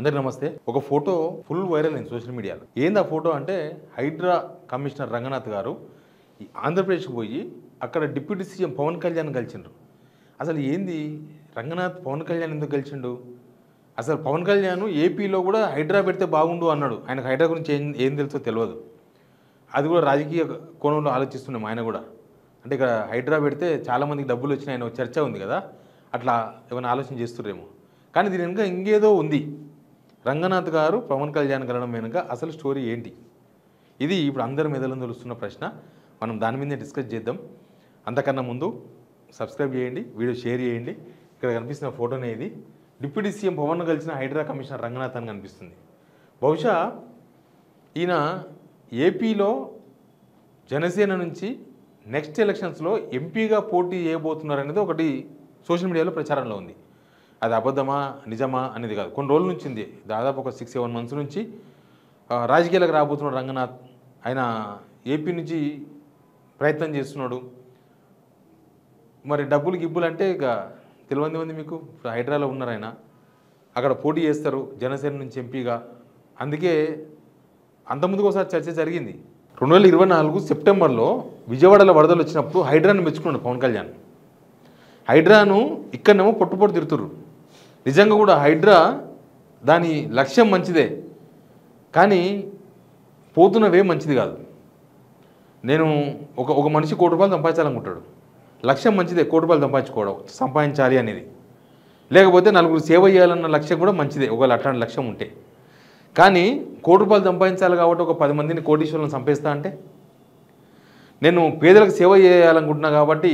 అందరికీ నమస్తే. ఒక ఫోటో ఫుల్ వైరల్ అయింది సోషల్ మీడియాలో. ఏంది ఆ ఫోటో అంటే హైడ్రా కమిషనర్ రంగనాథ్ గారు ఆంధ్రప్రదేశ్కి పోయి అక్కడ డిప్యూటీ సీఎం పవన్ కళ్యాణ్ కలిసిండ్రు. అసలు ఏంది రంగనాథ్ పవన్ కళ్యాణ్ ఎందుకు కలిసిండు? అసలు పవన్ కళ్యాణ్ ఏపీలో కూడా హైడ్రా పెడితే బాగుండు అన్నాడు. ఆయనకు హైడ్రా గురించి ఏం తెలుసో తెలియదు. అది కూడా రాజకీయ కోణంలో ఆలోచిస్తున్నాం ఆయన కూడా. అంటే ఇక్కడ హైడ్రా పెడితే చాలామందికి డబ్బులు వచ్చినాయి ఆయన చర్చ ఉంది కదా, అట్లా ఏమైనా ఆలోచన చేస్తుర్రేమో. కానీ దీని వెనుక ఇంకేదో ఉంది. రంగనాథ్ గారు పవన్ కళ్యాణ్ కలవడం వెనుక అసలు స్టోరీ ఏంటి? ఇది ఇప్పుడు అందరి మెదలను తెలుస్తున్న ప్రశ్న. మనం దాని మీదే డిస్కస్ చేద్దాం. అంతకన్నా ముందు సబ్స్క్రైబ్ చేయండి, వీడియో షేర్ చేయండి. ఇక్కడ కనిపిస్తున్న ఫోటోనే ఇది. డిప్యూటీ సీఎం పవన్ కలిసిన హైడ్రా కమిషనర్ రంగనాథ్ అని కనిపిస్తుంది. బహుశా ఈయన ఏపీలో జనసేన నుంచి నెక్స్ట్ ఎలక్షన్స్లో ఎంపీగా పోటీ చేయబోతున్నారు అనేది ఒకటి సోషల్ మీడియాలో ప్రచారంలో ఉంది. అది అబద్ధమా నిజమా అనేది కాదు, కొన్ని రోజుల నుంచి ఉంది. దాదాపు ఒక 6-7 మంత్స్ నుంచి రాజకీయాలకు రాబోతున్నాడు రంగనాథ్. ఆయన ఏపీ నుంచి ప్రయత్నం చేస్తున్నాడు. మరి డబ్బులు గిబ్బులు అంటే ఇక తెలియంది ఉంది మీకు. హైడ్రాలో ఉన్నారు ఆయన, అక్కడ పోటీ చేస్తారు జనసేన నుంచి ఎంపీగా. అందుకే అంతకుముందుకు ఒకసారి చర్చ జరిగింది. 2024 సెప్టెంబర్లో విజయవాడలో వరదలు వచ్చినప్పుడు హైడ్రాను మెచ్చుకున్నాడు పవన్ కళ్యాణ్. హైడ్రాను ఇక్కడనేమో పొట్టు తిరుతురు. నిజంగా కూడా హైడ్రా దాని లక్ష్యం మంచిదే, కానీ పోతున్న వే మంచిది కాదు. నేను ఒక మనిషి ₹1 కోటి సంపాదించాలనుకుంటాడు. లక్ష్యం మంచిదే, ₹1 కోటి సంపాదించాలి అనేది. లేకపోతే నలుగురు సేవ చేయాలన్న లక్ష్యం కూడా మంచిదే, ఒకవేళ అట్లాంటి లక్ష్యం ఉంటే. కానీ ₹1 కోటి సంపాదించాలి కాబట్టి ఒక 10 మందిని కోటీశ్వరులను చంపేస్తా అంటే, నేను పేదలకు సేవ చేయాలనుకుంటున్నా కాబట్టి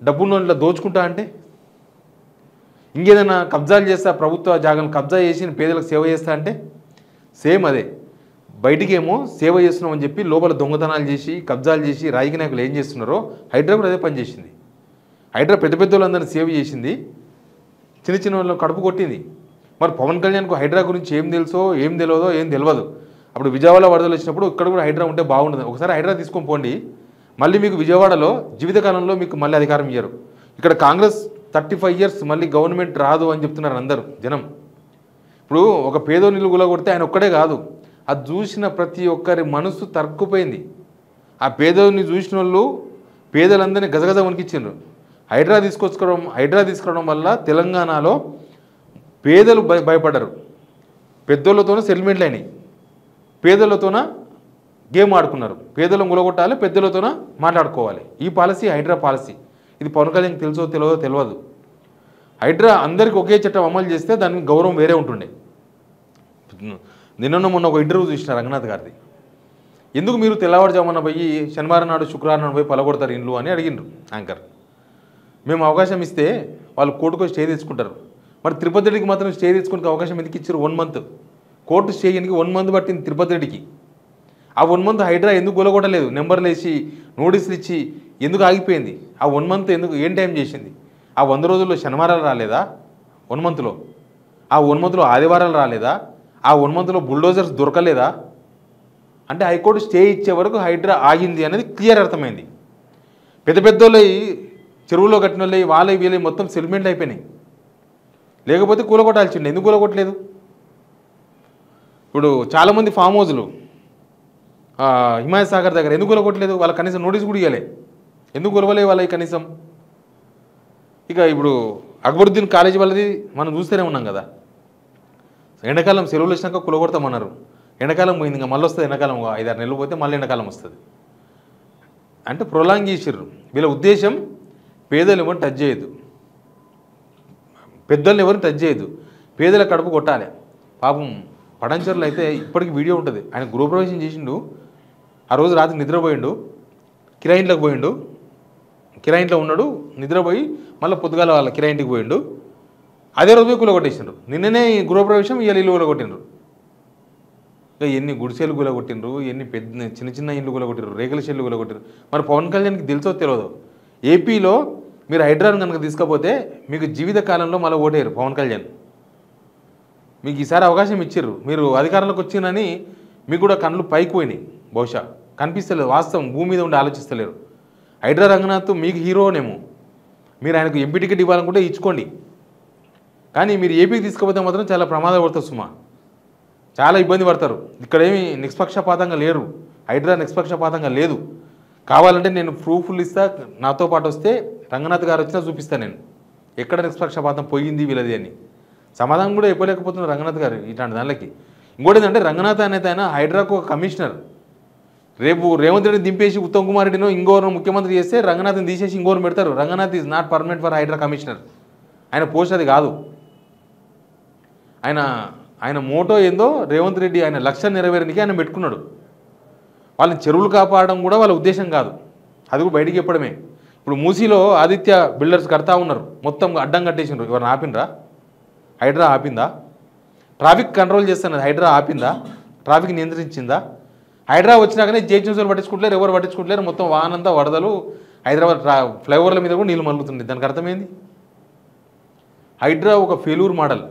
డబ్బున్న ఇట్లా దోచుకుంటా అంటే, ఇంకేదైనా కబ్జాలు చేస్తా, ప్రభుత్వ జాగాలను కబ్జా చేసి పేదలకు సేవ చేస్తా అంటే సేమ్ అదే. బయటికేమో సేవ చేస్తున్నామని చెప్పి లోపల దొంగతనాలు చేసి కబ్జాలు చేసి రాజకీయ నాయకులు ఏం చేస్తున్నారో హైడ్రా కూడా అదే పని చేసింది. హైడ్రా పెద్ద వాళ్ళందరినీ సేవ చేసింది, చిన్న వాళ్ళని కడుపు కొట్టింది. మరి పవన్ కళ్యాణ్కు హైడ్రా గురించి ఏం తెలుసో ఏం తెలియదో ఏం తెలియదు. అప్పుడు విజయవాడ వరదలు వచ్చినప్పుడు ఇక్కడ కూడా హైడ్రా ఉంటే బాగుండదు. ఒకసారి హైడ్రా తీసుకొని పోండి, మళ్ళీ మీకు విజయవాడలో జీవితకాలంలో మీకు మళ్ళీ అధికారం ఇయ్యరు. ఇక్కడ కాంగ్రెస్ 35 years మళ్ళీ గవర్నమెంట్ రాదు అని చెప్తున్నారు అందరూ జనం. ఇప్పుడు ఒక పేదోని గులగొడితే ఆయన ఒక్కడే కాదు, అది చూసిన ప్రతి ఒక్కరి మనసు తరుక్కుపోయింది. ఆ పేదోని చూసిన వాళ్ళు పేదలందరినీ గజగజ వణికిచ్చిండ్రు. హైడ్రా తీసుకురావడం వల్ల తెలంగాణలో పేదలు భయపడ్డారు. పెద్దోళ్ళతోనే సెటిల్మెంట్లు అయినాయి, పేదలతోన గేమ్ ఆడుకున్నారు. పేదలను గులగొట్టాలి, పెద్దలతోన మాట్లాడుకోవాలి. ఈ పాలసీ హైడ్రా పాలసీ. ఇది పవన్ కళ్యాణ్కి తెలుసో తెలియదు. హైడ్రా అందరికీ ఒకే చట్టం అమలు చేస్తే దానికి గౌరవం వేరే ఉంటుండే. మొన్న ఒక ఇంటర్వ్యూ చూసిన రంగనాథ్ గారిది. ఎందుకు మీరు తెల్లవారుజామున పోయి శనివారం నాడు శుక్రవారం నాడు పోయి పలగొడతారు ఇండ్లు అని అడిగిండ్రు యాంకర్. మేము అవకాశం ఇస్తే వాళ్ళు కోర్టుకు స్టే తెచ్చుకుంటారు. మరి తిరుపతి రెడ్డికి మాత్రం స్టే తెచ్చుకునే అవకాశం ఎందుకు ఇచ్చారు? 1 month కోర్టు స్టే చేయడానికి 1 month పట్టింది తిరుపతి రెడ్డికి. ఆ 1 month హైడ్రా ఎందుకు గొలగొట్టలేదు? నెంబర్లు వేసి నోటీసులు ఇచ్చి ఎందుకు ఆగిపోయింది? ఆ 1 month ఎందుకు ఏం టైం చేసింది? ఆ 100 రోజుల్లో శనివారాలు రాలేదా? 1 monthలో ఆ 1 monthలో ఆదివారాలు రాలేదా? ఆ 1 monthలో బుల్డోజర్స్ దొరకలేదా? అంటే హైకోర్టు స్టే ఇచ్చే వరకు హైడ్రా ఆగింది అనేది క్లియర్ అర్థమైంది. పెద్దోళ్ళు చెరువులో కట్టిన వాళ్ళు వీళ్ళవి మొత్తం సెటిల్మెంట్లు అయిపోయినాయి. లేకపోతే కూలగొట్టాల్సిండే. ఎందుకు కూలగొట్టలేదు? ఇప్పుడు చాలామంది ఫామ్ హౌజులు హిమాయత్ సాగర్ దగ్గర ఎందుకు కూలగొట్టలేదు? వాళ్ళకి కనీసం నోటీస్ కూడా ఇవ్వలే. ఎందుకు కొలవలేదు వాళ్ళకి కనీసం? ఇక ఇప్పుడు అక్బరుద్దీన్ కాలేజీ వాళ్ళది మనం చూస్తూనే ఉన్నాం కదా. ఎండాకాలం సెలవులు వచ్చినాక కూలగొడతామన్నారు. ఎండాకాలం పోయింది, ఇంకా మళ్ళీ వస్తుంది. ఎండాకాలం 5-6 నెలలు పోతే మళ్ళీ ఎండాకాలం వస్తుంది. అంటే ప్రొలాంగ్ చేసిర్రు. వీళ్ళ ఉద్దేశం పేదలు ఎవరిని టచ్ చేయొద్దు, పెద్దలను ఎవరిని టచ్ చేయొద్దు, పేదల కడుపు కొట్టాలి. పాపం పడంచర్లు అయితే ఇప్పటికి వీడియో ఉంటుంది. ఆయన గృహప్రవేశం చేసిండు, ఆ రోజు రాత్రి నిద్రపోయిండు, కిరాయింట్లోకి పోయిండు, కిరాయింట్లో ఉన్నాడు, నిద్రపోయి మళ్ళీ పొద్దుగాల వాళ్ళ కిరాయింటికి పోయిండు. అదే రోజు కూలగొట్టేసిండ్రు. నిన్ననే గృహప్రవేశం, ఇవాళ ఇల్లు కూలగొట్టిండ్రు. ఇక ఎన్ని గుడిసెలు కూలగొట్టిండ్రు, ఎన్ని చిన్న ఇల్లు కూలగొట్టిండ్రు, రేకుల షెల్లు కూలగొట్టిండ్రు. మరి పవన్ కళ్యాణ్కి తెలుసో తెలియదు. ఏపీలో మీరు హైడ్రాను కనుక తీసుకపోతే మీకు జీవితకాలంలో మళ్ళీ ఓటేరు పవన్ కళ్యాణ్. మీకు ఈసారి అవకాశం ఇచ్చిర్రు, మీరు అధికారంలోకి వచ్చిందని మీకు కూడా కళ్ళు పైకి పోయినాయి. బహుశా కనిపిస్తలేదు, వాస్తవం భూమి మీద ఉండి ఆలోచిస్తలేరు. హైడ్రా రంగనాథ్ మీకు హీరోనేమో, మీరు ఆయనకు ఎంపీ టికెట్ ఇవ్వాలనుకుంటే ఇచ్చుకోండి. కానీ మీరు ఏపీకి తీసుకుపోతే మాత్రం చాలా ప్రమాదం పడుతుంది సుమా. చాలా ఇబ్బంది పడతారు. ఇక్కడేమి నిష్పక్షపాతంగా లేరు, హైడ్రా నిష్పక్షపాతంగా లేదు. కావాలంటే నేను ప్రూఫ్లు ఇస్తా, నాతో పాటు వస్తే రంగనాథ్ గారు వచ్చినా చూపిస్తాను నేను ఎక్కడ నిష్పక్షపాతం పోయింది వీళ్ళది అని. సమాధానం కూడా చెప్పలేకపోతున్నారు రంగనాథ్ గారు ఇట్లాంటి దానిలకి. ఇంకోటి ఏంటంటే రంగనాథ్ అనేది ఆయన హైడ్రాకు ఒక కమిషనర్. రేపు రేవంత్ రెడ్డిని దింపేసి ఉత్తమ్ కుమార్ రెడ్డినో ఇంకోరు ముఖ్యమంత్రి చేస్తే రంగనాథ్ని తీసేసి ఇంకోరు పెడతారు. Ranganath is not permanent for Hydraa commissioner. ఆయన పోస్ట్ అది కాదు. ఆయన మోటో ఏందో రేవంత్ రెడ్డి ఆయన లక్ష్యం నెరవేరనికి ఆయన పెట్టుకున్నాడు. వాళ్ళని చెరువులు కాపాడడం కూడా వాళ్ళ ఉద్దేశం కాదు, అది కూడా బయటికి చెప్పడమే. ఇప్పుడు మూసీలో ఆదిత్య బిల్డర్స్ కడతా ఉన్నారు, మొత్తం అడ్డం కట్టేసినారు. ఎవరిని ఆపిండ్రా? హైడ్రా ఆపిందా? ట్రాఫిక్ కంట్రోల్ చేస్తున్నది హైడ్రా ఆపిందా? ట్రాఫిక్ నియంత్రించిందా? హైడ్రా వచ్చినాకనే జేహెచ్ఎంసీలు పట్టించుకుంటలేరు, ఎవరు పట్టించుకుంటలేరు. మొత్తం వానంతా వరదలు, హైదరాబాద్ ఫ్లైఓవర్ల మీద కూడా నీళ్ళు మలుగుతుంది. దానికి అర్థమైంది హైడ్రా ఒక ఫెయిల్యూర్ మోడల్,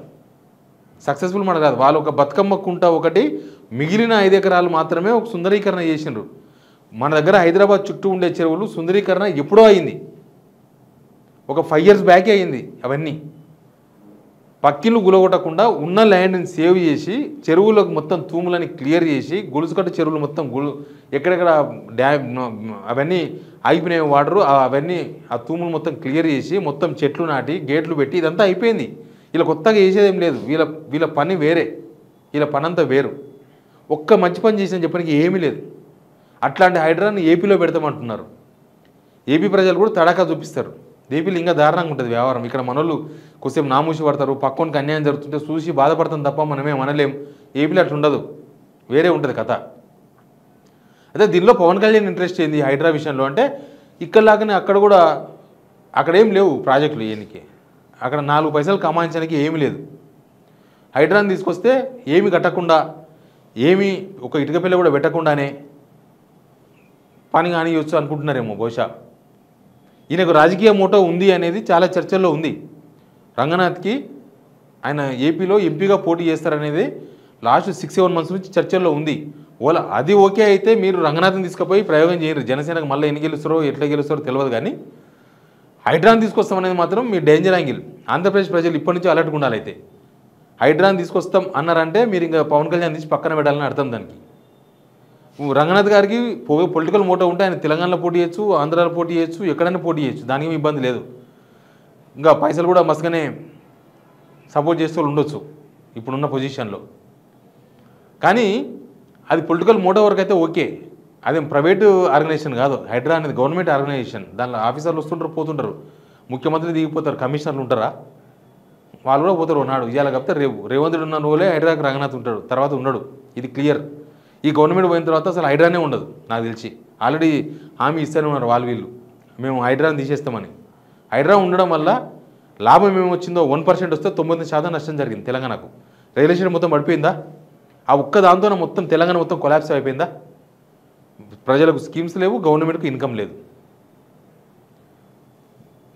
సక్సెస్ఫుల్ మోడల్ కాదు. వాళ్ళు ఒక బతుకమ్మ కుంట ఒకటి, మిగిలిన 5 ఎకరాలు మాత్రమే ఒక సుందరీకరణ చేసిండ్రు. మన దగ్గర హైదరాబాద్ చుట్టూ ఉండే చెరువులు సుందరీకరణ ఎప్పుడో అయింది, ఒక 5 years బ్యాకే అయింది. అవన్నీ పక్కిలు గులగొట్టకుండా ఉన్న ల్యాండ్ని సేవ్ చేసి చెరువులకు మొత్తం తూములని క్లియర్ చేసి గొలుసుకట్టు చెరువులు మొత్తం ఎక్కడెక్కడ అవన్నీ ఆగిపోయిన వాటరు అవన్నీ ఆ తూములు మొత్తం క్లియర్ చేసి మొత్తం చెట్లు నాటి గేట్లు పెట్టి ఇదంతా అయిపోయింది. వీళ్ళ కొత్తగా చేసేదేం లేదు. వీళ్ళ పని వేరే, వీళ్ళ పని అంతా వేరు. ఒక్క మంచి పని చేసిన చెప్పడానికి ఏమీ లేదు. అట్లాంటి హైడ్రాని ఏపీలో పెడతామంటున్నారు. ఏపీ ప్రజలు కూడా తడాకా చూపిస్తారు. ఏపీలో ఇంకా దారుణంగా ఉంటుంది వ్యవహారం. ఇక్కడ మనోళ్ళు కొద్దిసేపు నామూసి పడతారు, పక్కనకి అన్యాయం జరుగుతుంటే చూసి బాధపడతాం తప్ప మనమే అనలేం. ఏపీలో అట్లా ఉండదు, వేరే ఉంటుంది కథ. అదే దీనిలో పవన్ కళ్యాణ్ ఇంట్రెస్ట్ ఏంది హైడ్రా విషయంలో అంటే, ఇక్కడలాగానే అక్కడ కూడా అక్కడేం లేవు ప్రాజెక్టులు ఏనికి, అక్కడ 4 పైసలు కమాయించడానికి ఏమీ లేదు. హైడ్రాని తీసుకొస్తే ఏమి కట్టకుండా, ఏమి ఒక ఇటుక పిల్ల కూడా పెట్టకుండానే పని కానియొచ్చు అనుకుంటున్నారేమో బహుశా. ఈయనకు రాజకీయ మోటో ఉంది అనేది చాలా చర్చల్లో ఉంది. రంగనాథ్కి ఆయన ఏపీలో ఎంపీగా పోటీ చేస్తారనేది లాస్ట్ 6-7 months నుంచి చర్చల్లో ఉంది. ఓలా అది ఓకే అయితే మీరు రంగనాథ్ని తీసుకుపోయి ప్రయోగం చేయరు. జనసేనకు మళ్ళీ ఎన్ని గెలుస్తారో ఎట్లా గెలుస్తారో తెలియదు, కానీ హైడ్రాని తీసుకొస్తామనేది మాత్రం మీ డేంజర్ యాంగిల్. ఆంధ్రప్రదేశ్ ప్రజలు ఇప్పటి నుంచి అలర్ట్గా ఉండాలి. అయితే హైడ్రాని తీసుకొస్తాం అన్నారంటే మీరు ఇంకా పవన్ కళ్యాణ్ తీసి పక్కన పెట్టాలని అర్థం దానికి. రంగనాథ్ గారికి పొలిటికల్ మోటో ఉంటే ఆయన తెలంగాణలో పోటీ చేయొచ్చు, ఆంధ్రాలో పోటీ చేయొచ్చు, ఎక్కడైనా పోటీ చేయొచ్చు, దానికి ఇబ్బంది లేదు. ఇంకా పైసలు కూడా మస్తుగానే సపోర్ట్ చేస్తూ ఉండొచ్చు ఇప్పుడున్న పొజిషన్లో. కానీ అది పొలిటికల్ మోటో వరకు అయితే ఓకే. అదేం ప్రైవేటు ఆర్గనైజేషన్ కాదు. హైడ్రా అనేది గవర్నమెంట్ ఆర్గనైజేషన్. దానిలో ఆఫీసర్లు వస్తుంటారు, పోతుంటారు, ముఖ్యమంత్రి దిగిపోతారు, కమిషనర్లు ఉంటారా, వాళ్ళు కూడా పోతారు. ఉన్నాడు ఇవాళ కాకపోతే రేవంత్ రెడ్డి ఉన్న రోజులే హైడ్రాకి రంగనాథ్ ఉంటాడు, తర్వాత ఉండడు. ఇది క్లియర్. ఈ గవర్నమెంట్ పోయిన తర్వాత అసలు హైడ్రానే ఉండదు నాకు తెలిసి. ఆల్రెడీ హామీ ఇస్తూనే ఉన్నారు వాళ్ళు వీళ్ళు, మేము హైడ్రాని తీసేస్తామని. హైడ్రా ఉండడం వల్ల లాభం ఏమొచ్చిందో 1% వస్తే 99% నష్టం జరిగింది తెలంగాణకు. రియల్ ఎస్టేట్ మొత్తం పడిపోయిందా? ఆ ఒక్క దాంతోనే మొత్తం తెలంగాణ మొత్తం కొలాప్స్ అయిపోయిందా? ప్రజలకు స్కీమ్స్ లేవు, గవర్నమెంట్కి ఇన్కమ్ లేదు.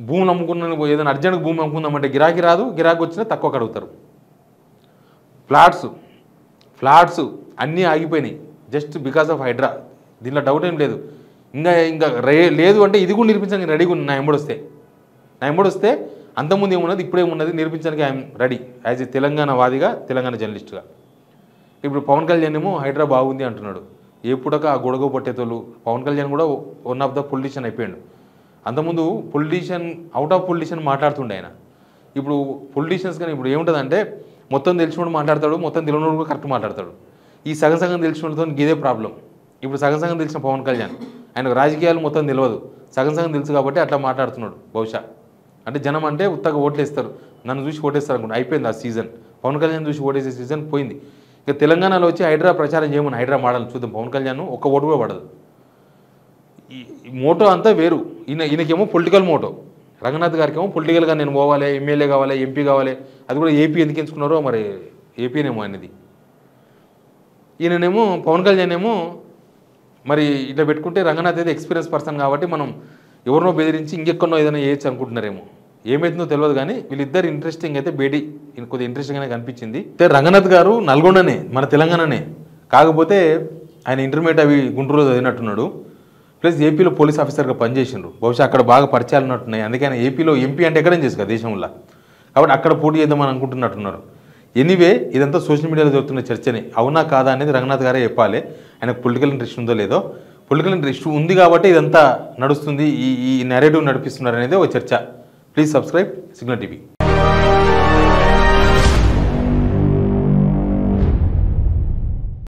భూములు అమ్ముకున్న ఏదైనా అర్జెంట్గా భూమి అమ్ముకుందామంటే గిరాకీ రాదు, గిరాకీ వచ్చినా తక్కువ కడుగుతారు. ఫ్లాట్స్ అన్నీ ఆగిపోయినాయి జస్ట్ బికాస్ ఆఫ్ హైడ్రా. దీనిలో డౌట్ ఏం లేదు. ఇంకా లేదు అంటే ఇది కూడా నిర్మించడానికి రెడీగా ఉంది. నా ఎంబడి వస్తే అంతకుముందు ఏమున్నది ఇప్పుడు ఏమున్నది నిర్మించడానికి I'm ready as a Telangana వాదిగా, తెలంగాణ జర్నలిస్ట్గా. ఇప్పుడు పవన్ కళ్యాణ్ ఏమో హైడ్రా బాగుంది అంటున్నాడు. ఎప్పుడక ఆ గొడవ పట్టేతోళ్ళు. పవన్ కళ్యాణ్ కూడా 1 of the పొలిటీషియన్ అయిపోయాడు. అంతకుముందు పొలిటీషియన్ అవుట్ ఆఫ్ పొలిటీషియన్ మాట్లాడుతుండే ఆయన. ఇప్పుడు పొలిటీషియన్స్ కానీ ఇప్పుడు ఏముంటుందంటే మొత్తం తెలిసినోడు మాట్లాడతాడు, మొత్తం తెలియనోడు కూడా కరెక్ట్ మాట్లాడతాడు. ఈ సగం తెలిసినోడితో ఇదే ప్రాబ్లం. ఇప్పుడు సగం తెలిసిన పవన్ కళ్యాణ్, ఆయనకు రాజకీయాలు మొత్తం తెలియదు, సగం తెలుసు కాబట్టి అట్లా మాట్లాడుతున్నాడు బహుశా. అంటే జనం అంటే ఉత్తగా ఓట్లు వేస్తారు, నన్ను చూసి ఓటేస్తారు అనుకుంటా. అయిపోయింది ఆ సీజన్. పవన్ కళ్యాణ్ చూసి ఓటేసే సీజన్ పోయింది. ఇక తెలంగాణలో వచ్చి హైడ్రా ప్రచారం చేయమని హైడ్రా మోడల్ చూద్దాం. పవన్ కళ్యాణ్ ఒక్క ఓటు కూడా పడదు. ఈ మోటో అంతా వేరు. ఈయనకేమో పొలిటికల్ మోటో, రంగనాథ్ గారికి ఏమో పొలిటికల్గా నేను పోవాలి, ఎమ్మెల్యే కావాలి, ఎంపీ కావాలి. అది కూడా ఏపీ ఎందుకు ఎంచుకున్నారో మరి, ఏపీనేమో అనేది. ఈయననేమో పవన్ కళ్యాణ్ ఏమో మరి ఇట్లా పెట్టుకుంటే రంగనాథ్ అయితే ఎక్స్పీరియన్స్ పర్సన్ కాబట్టి మనం ఎవరినో బెదిరించి ఇంకెక్కడో ఏదైనా చేయొచ్చు అనుకుంటున్నారేమో. ఏమైతుందో తెలియదు, కానీ వీళ్ళిద్దరు ఇంట్రెస్టింగ్ అయితే కొద్దిగా ఇంట్రెస్టింగ్గానే కనిపించింది. అయితే రంగనాథ్ గారు నల్గొండనే, మన తెలంగాణనే, కాకపోతే ఆయన ఇంటర్మీడియట్ అవి గుంటూరులో చదివినట్టున్నాడు. ప్లస్ ఏపీలో పోలీస్ ఆఫీసర్గా పనిచేసిండ్రు. బహుశా అక్కడ బాగా పరిచయాలు ఉన్నట్టున్నాయి. అందుకని ఏపీలో ఎంపీ అంటే ఎక్కడేం చేసు కదా దేశంలో, కాబట్టి అక్కడ పోటీ చేద్దామని అనుకుంటున్నట్టున్నారు. ఎనీవే ఇదంతా సోషల్ మీడియాలో జరుగుతున్న చర్చనే, అవునా కాదా అనేది రంగనాథ్ గారే చెప్పాలి. ఆయనకు పొలిటికల్ ఇంట్రెస్ట్ ఉందో లేదో. పొలిటికల్ ఇంట్రెస్ట్ ఉంది కాబట్టి ఇదంతా నడుస్తుంది, ఈ నెరేటివ్ నడిపిస్తున్నారు అనేది ఒక చర్చ. Please subscribe signal TV.